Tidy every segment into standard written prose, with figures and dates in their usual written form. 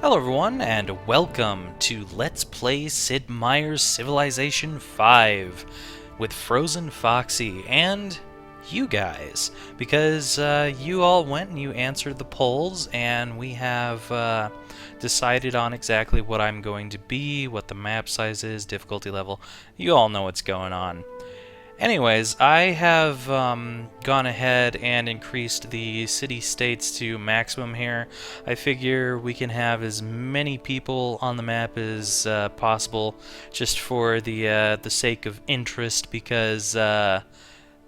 Hello everyone, and welcome to Let's Play Sid Meier's Civilization 5 with FrozenFoxy and you guys, because you all went and you answered the polls, and we have decided on exactly what I'm going to be, what the map size is, difficulty level. You all know what's going on. Anyways, I have gone ahead and increased the city-states to maximum here. I figure we can have as many people on the map as possible, just for the sake of interest, because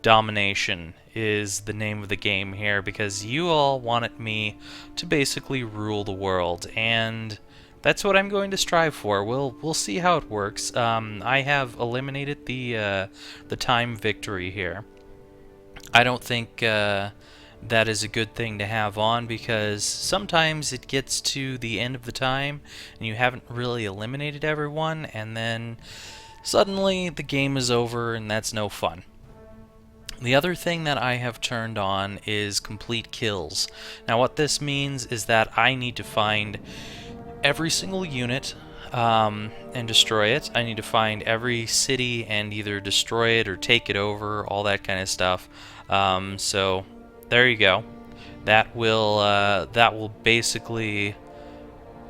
domination is the name of the game here, because you all wanted me to basically rule the world, and that's what I'm going to strive for. We'll see how it works. I have eliminated the time victory here. I don't think that is a good thing to have on, because sometimes it gets to the end of the time and you haven't really eliminated everyone, and then suddenly the game is over, and that's no fun. The other thing that I have turned on is complete kills. Now what this means is that I need to find every single unit and destroy it. I need to find every city and either destroy it or take it over, all that kind of stuff. So there you go. That will basically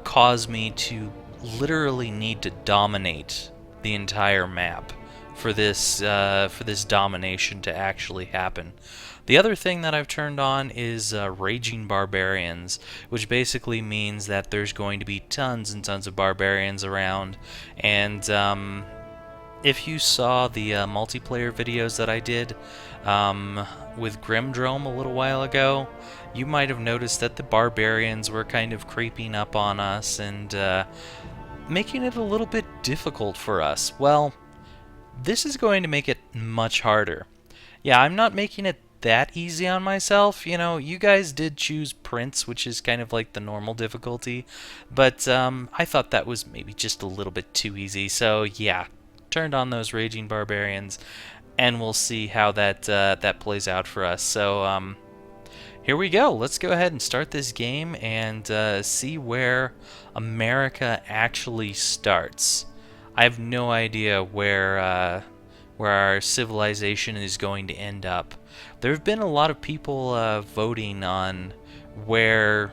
cause me to literally need to dominate the entire map for this domination to actually happen. The other thing that I've turned on is Raging Barbarians, which basically means that there's going to be tons and tons of barbarians around. And if you saw the multiplayer videos that I did with Grimdrome a little while ago, you might have noticed that the barbarians were kind of creeping up on us and making it a little bit difficult for us. Well, this is going to make it much harder. Yeah, I'm not making it that easy on myself. You know, you guys did choose Prince, which is kind of like the normal difficulty, but I thought that was maybe just a little bit too easy. So yeah, turned on those Raging Barbarians, and we'll see how that plays out for us. So here we go. Let's go ahead and start this game and see where America actually starts. I have no idea where our civilization is going to end up. There have been a lot of people voting on where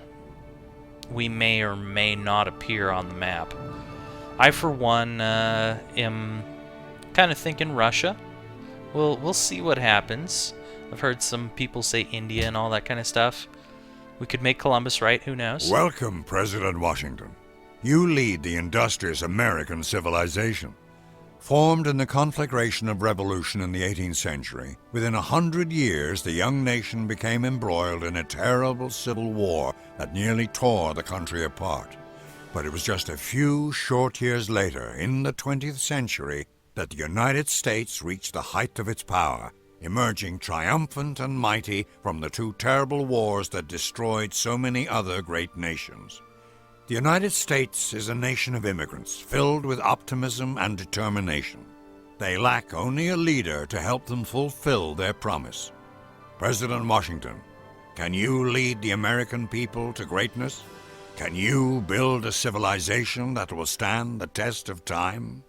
we may or may not appear on the map. I, for one, am kind of thinking Russia. We'll see what happens. I've heard some people say India and all that kind of stuff. We could make Columbus right, who knows? Welcome, President Washington. You lead the industrious American civilization. Formed in the conflagration of revolution in the 18th century, within 100 years the young nation became embroiled in a terrible civil war that nearly tore the country apart. But it was just a few short years later, in the 20th century, that the United States reached the height of its power, emerging triumphant and mighty from the two terrible wars that destroyed so many other great nations. The United States is a nation of immigrants, filled with optimism and determination. They lack only a leader to help them fulfill their promise. President Washington, can you lead the American people to greatness? Can you build a civilization that will stand the test of time?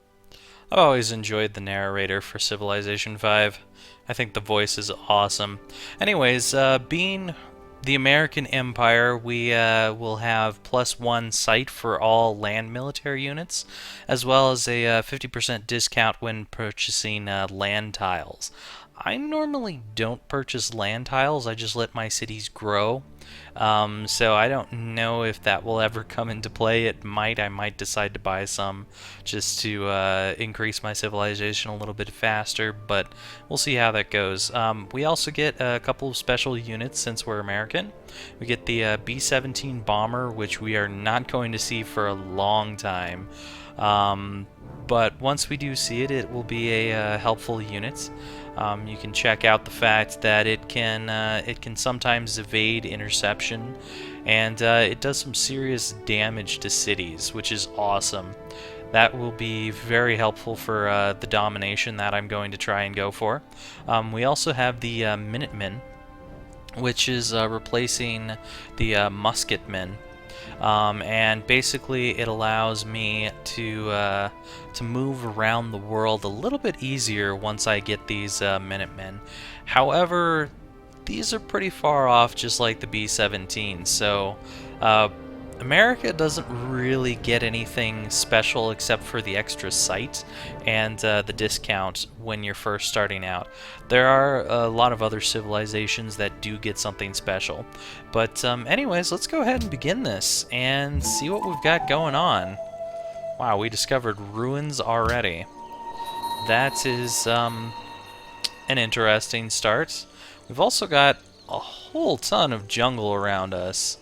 I've always enjoyed the narrator for Civilization 5. I think the voice is awesome. Anyways, being the American Empire, we will have +1 site for all land military units, as well as a 50% discount when purchasing land tiles. I normally don't purchase land tiles, I just let my cities grow. So I don't know if that will ever come into play. It might. I might decide to buy some just to increase my civilization a little bit faster, but we'll see how that goes. We also get a couple of special units since we're American. We get the B-17 bomber, which we are not going to see for a long time. But once we do see it, it will be a helpful unit. You can check out the fact that it can sometimes evade interception, and it does some serious damage to cities, which is awesome. That will be very helpful for the domination that I'm going to try and go for. We also have the Minutemen, which is replacing the musketmen. and basically it allows me to move around the world a little bit easier once I get these Minutemen. However, these are pretty far off, just like the B-17, so America doesn't really get anything special except for the extra sight and the discount when you're first starting out. There are a lot of other civilizations that do get something special. But anyways, let's go ahead and begin this and see what we've got going on. Wow, we discovered ruins already. That is an interesting start. We've also got a whole ton of jungle around us.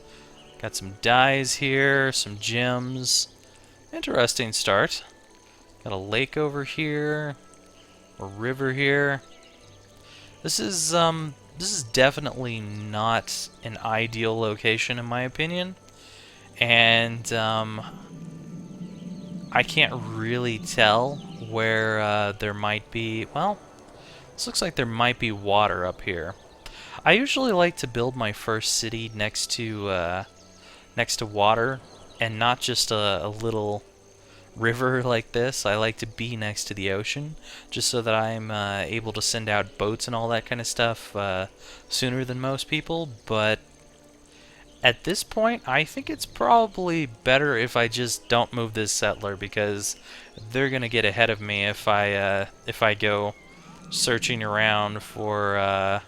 Got some dyes here, some gems. Interesting start. Got a lake over here, a river here. This is definitely not an ideal location in my opinion, and I can't really tell where there might be. Well, this looks like there might be water up here. I usually like to build my first city next to water, and not just a little river like this. I like to be next to the ocean, just so that I'm able to send out boats and all that kind of stuff sooner than most people. But at this point, I think it's probably better if I just don't move this settler, because they're gonna get ahead of me if I go searching around for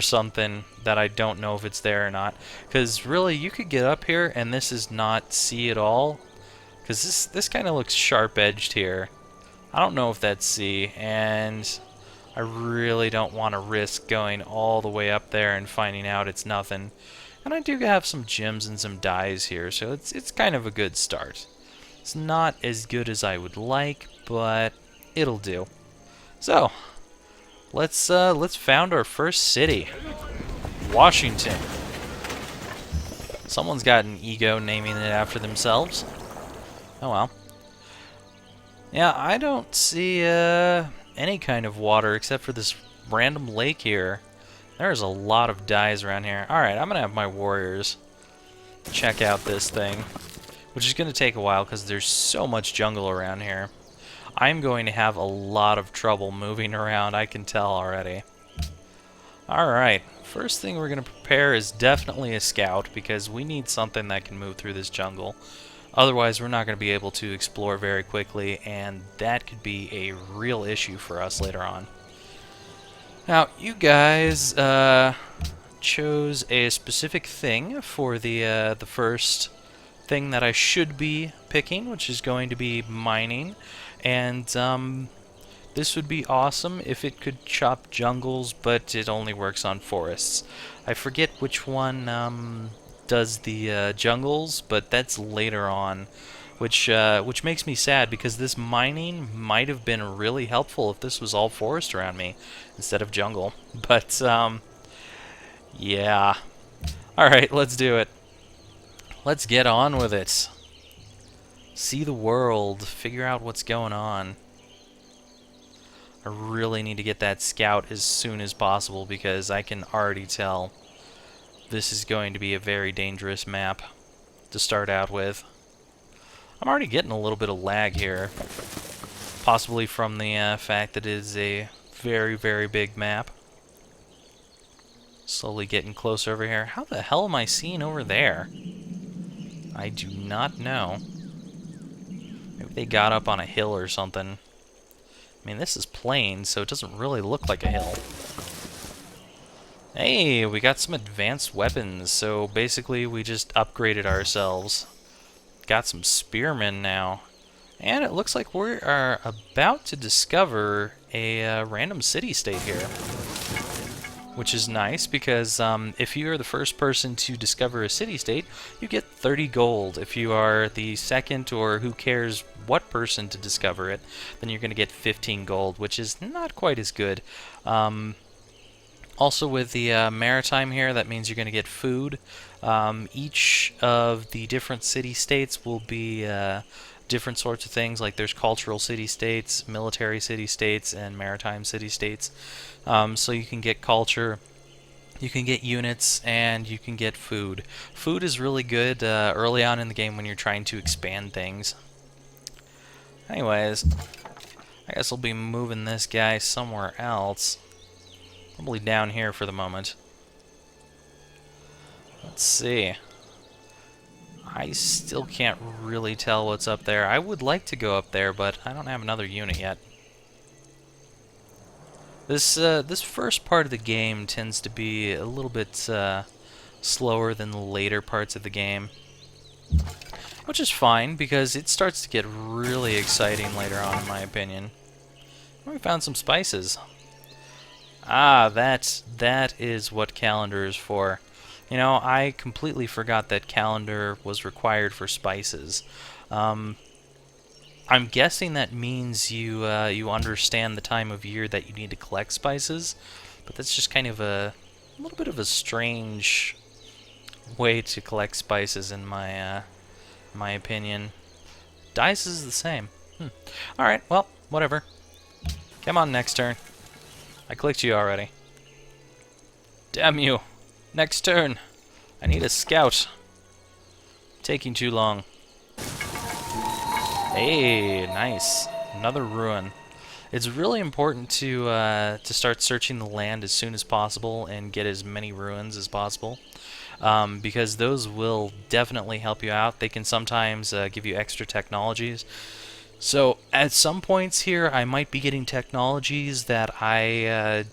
something that I don't know if it's there or not. Because really, you could get up here and this is not sea at all. Because this kind of looks sharp-edged here. I don't know if that's sea, and I really don't want to risk going all the way up there and finding out it's nothing. And I do have some gems and some dyes here, so it's kind of a good start. It's not as good as I would like, but it'll do. So, let's found our first city. Washington. Someone's got an ego naming it after themselves. Oh well. Yeah, I don't see any kind of water except for this random lake here. There's a lot of dyes around here. Alright, I'm gonna have my warriors check out this thing, which is gonna take a while because there's so much jungle around here. I'm going to have a lot of trouble moving around, I can tell already. Alright, first thing we're going to prepare is definitely a scout, because we need something that can move through this jungle. Otherwise, we're not going to be able to explore very quickly, and that could be a real issue for us later on. Now, you guys chose a specific thing for the first thing that I should be picking, which is going to be mining. And this would be awesome if it could chop jungles, but it only works on forests. I forget which one does the jungles, but that's later on, which makes me sad, because this mining might have been really helpful if this was all forest around me instead of jungle. But yeah. Alright, let's do it. Let's get on with it. See the world, figure out what's going on. I really need to get that scout as soon as possible, because I can already tell this is going to be a very dangerous map to start out with. I'm already getting a little bit of lag here, possibly from the fact that it is a very, very big map. Slowly getting closer over here. How the hell am I seeing over there? I do not know. Maybe they got up on a hill or something. I mean, this is plain, so it doesn't really look like a hill. Hey, we got some advanced weapons, so basically we just upgraded ourselves. Got some spearmen now. And it looks like we are about to discover a random city-state here. Which is nice, because if you are the first person to discover a city-state, you get 30 gold. If you are the second, or who cares what person to discover it, then you're going to get 15 gold, which is not quite as good. Also with the maritime here, that means you're going to get food. Each of the different city-states will be different sorts of things, like there's cultural city-states, military city-states, and maritime city-states. So you can get culture You can get units and you can get food. Food is really good early on in the game when you're trying to expand things. Anyways, I guess I'll be moving this guy somewhere else. Probably down here for the moment. Let's see. I still can't really tell what's up there. I would like to go up there, but I don't have another unit yet. This first part of the game tends to be a little bit slower than the later parts of the game, which is fine because it starts to get really exciting later on, in my opinion. We found some spices. Ah, that is what calendar is for. You know, I completely forgot that calendar was required for spices. I'm guessing that means you you understand the time of year that you need to collect spices, but that's just kind of a little bit of a strange way to collect spices in my opinion. Dice is the same. All right, well, whatever. Come on, next turn. I clicked you already. Damn you! Next turn. I need a scout. Taking too long. Hey, nice. Another ruin. It's really important to start searching the land as soon as possible and get as many ruins as possible, because those will definitely help you out. They can sometimes give you extra technologies. So at some points here, I might be getting technologies that I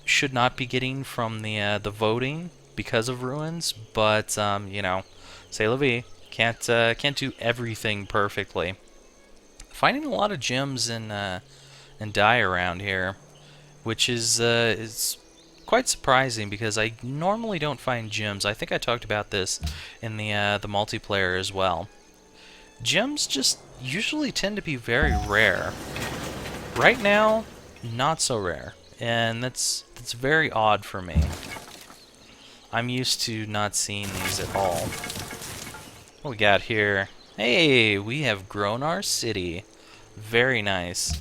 should not be getting from the voting because of ruins. But you know, c'est la vie. Can't do everything perfectly. Finding a lot of gems and dye around here, which is quite surprising because I normally don't find gems. I think I talked about this in the multiplayer as well. Gems just usually tend to be very rare. Right now, not so rare, and that's very odd for me. I'm used to not seeing these at all. What we got here? Hey, we have grown our city. Very nice.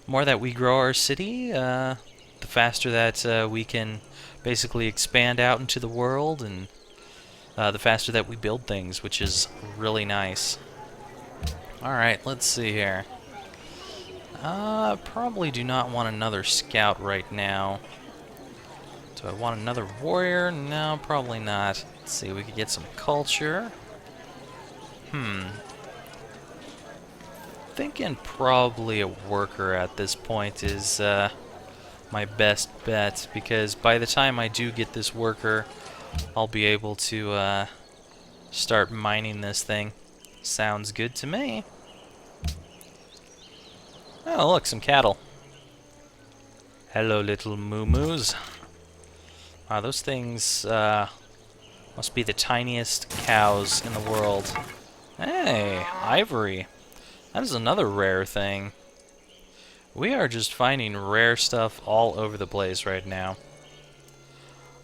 The more that we grow our city, the faster that we can basically expand out into the world, and the faster that we build things, which is really nice. Alright, let's see here. Probably do not want another scout right now. Do I want another warrior? No, probably not. Let's see, we could get some culture. Thinking probably a worker at this point is my best bet, because by the time I do get this worker, I'll be able to start mining this thing. Sounds good to me. Oh, look, some cattle. Hello, little moo-moos. Wow, those things must be the tiniest cows in the world. Hey, ivory. That is another rare thing. We are just finding rare stuff all over the place right now.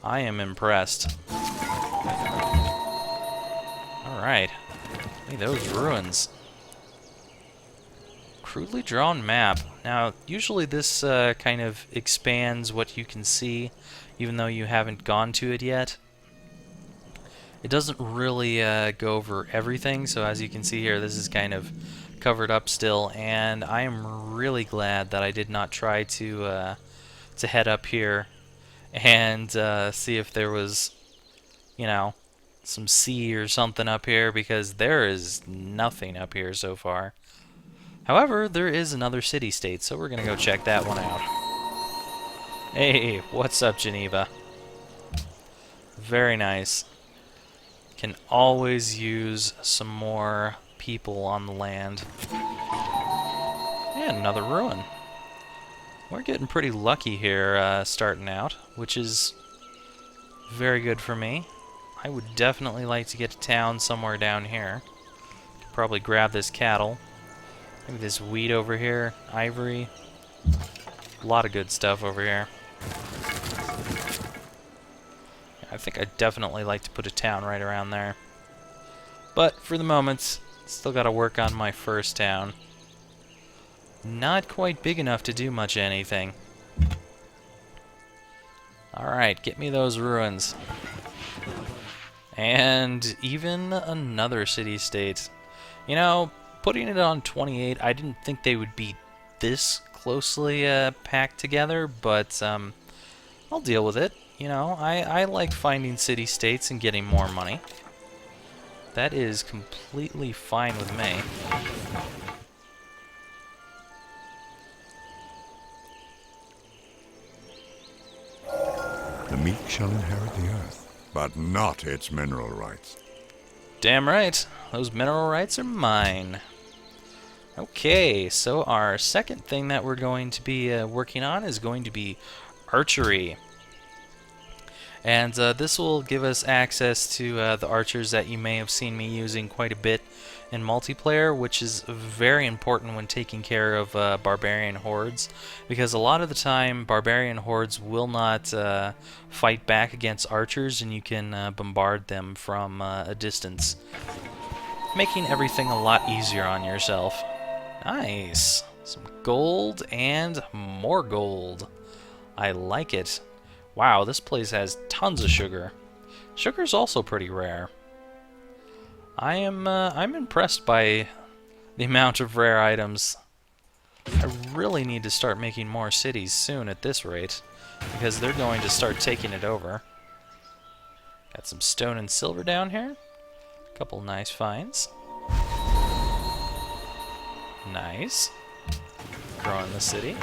I am impressed. Alright. Hey, those ruins. Crudely drawn map. Now, usually this kind of expands what you can see, even though you haven't gone to it yet. It doesn't really go over everything, so as you can see here, this is kind of covered up still, and I am really glad that I did not try to head up here and see if there was, you know, some sea or something up here, because there is nothing up here so far. However, there is another city-state, so we're gonna go check that one out. Hey, what's up, Geneva? Very nice. Can always use some more people on the land. And another ruin. We're getting pretty lucky here starting out, which is very good for me. I would definitely like to get to town somewhere down here. Could probably grab this cattle. Maybe this wheat over here, ivory. A lot of good stuff over here. I think I'd definitely like to put a town right around there. But for the moment, still got to work on my first town. Not quite big enough to do much anything. Alright, get me those ruins. And even another city-state. You know, putting it on 28, I didn't think they would be this closely packed together, but I'll deal with it. You know, I like finding city-states and getting more money. That is completely fine with me. The meek shall inherit the earth, but not its mineral rights. Damn right. Those mineral rights are mine. Okay, so our second thing that we're going to be working on is going to be archery. And this will give us access to the archers that you may have seen me using quite a bit in multiplayer, which is very important when taking care of Barbarian hordes, because a lot of the time Barbarian hordes will not fight back against archers, and you can bombard them from a distance, making everything a lot easier on yourself. Nice! Some gold and more gold. I like it. Wow, this place has tons of sugar. Sugar's also pretty rare. I'm impressed by the amount of rare items. I really need to start making more cities soon at this rate, because they're going to start taking it over. Got some stone and silver down here. A couple nice finds. Nice. Growing the city.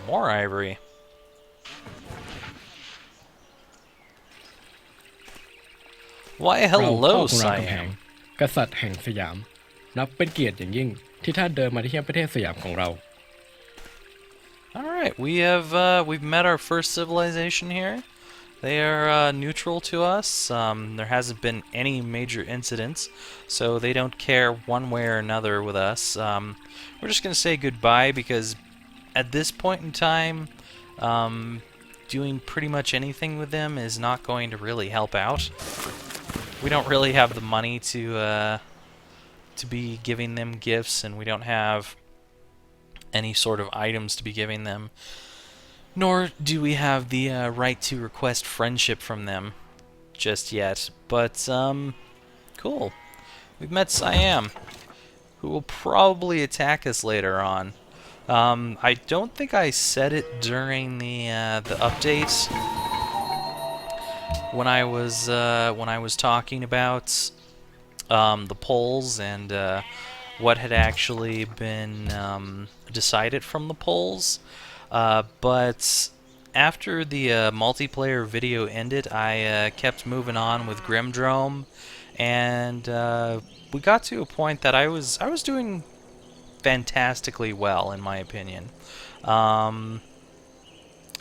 More ivory. Why, เรา hello, พ่อของรามคำแหง Siam. กษัตริย์แห่งสยาม นับเป็นเกียรติอย่างยิ่งที่ท่านเดินมาที่ประเทศสยามของเรา Alright, we've met our first civilization here. They are neutral to us. There hasn't been any major incidents, so they don't care one way or another with us. We're just going to say goodbye because at this point in time, doing pretty much anything with them is not going to really help out. We don't really have the money to be giving them gifts, and we don't have any sort of items to be giving them. Nor do we have the right to request friendship from them just yet. But, cool. We've met Siam, who will probably attack us later on. I don't think I said it during the update when I was talking about the polls and what had actually been decided from the polls. But after the multiplayer video ended, I kept moving on with Grimdrome, and we got to a point that I was doing fantastically well, in my opinion. And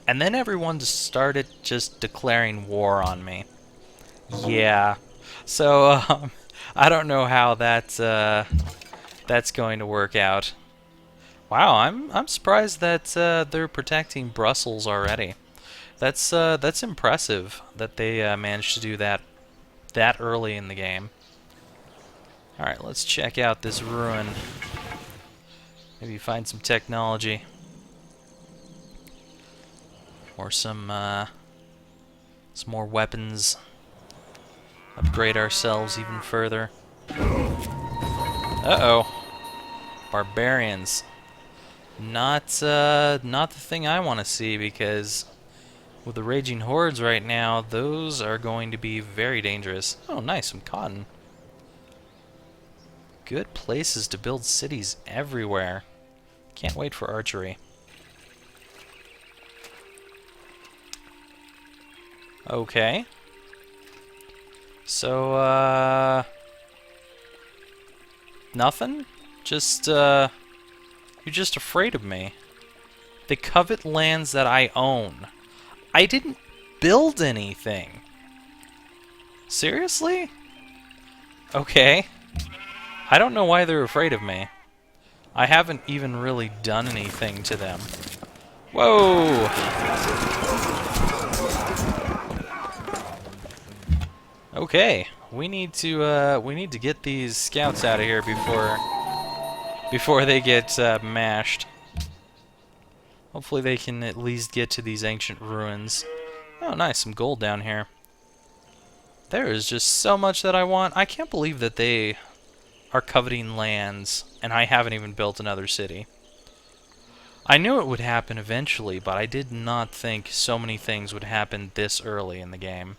then everyone just started just declaring war on me. Yeah, so I don't know how that's going to work out. Wow, I'm surprised that they're protecting Brussels already. That's impressive that they managed to do that early in the game. All right, let's check out this ruin. Maybe find some technology or some more weapons. Upgrade ourselves even further. Uh-oh. Barbarians. Not the thing I want to see, because with the raging hordes right now, those are going to be very dangerous. Oh, nice, some cotton. Good places to build cities everywhere. Can't wait for archery. Okay. So, nothing? Just, you're just afraid of me. They covet lands that I own. I didn't build anything. Seriously? Okay. I don't know why they're afraid of me. I haven't even really done anything to them. Whoa! Okay, we need to get these scouts out of here before they get mashed. Hopefully they can at least get to these ancient ruins. Oh, nice, some gold down here. There is just so much that I want. I can't believe that they are coveting lands, and I haven't even built another city. I knew it would happen eventually, but I did not think so many things would happen this early in the game.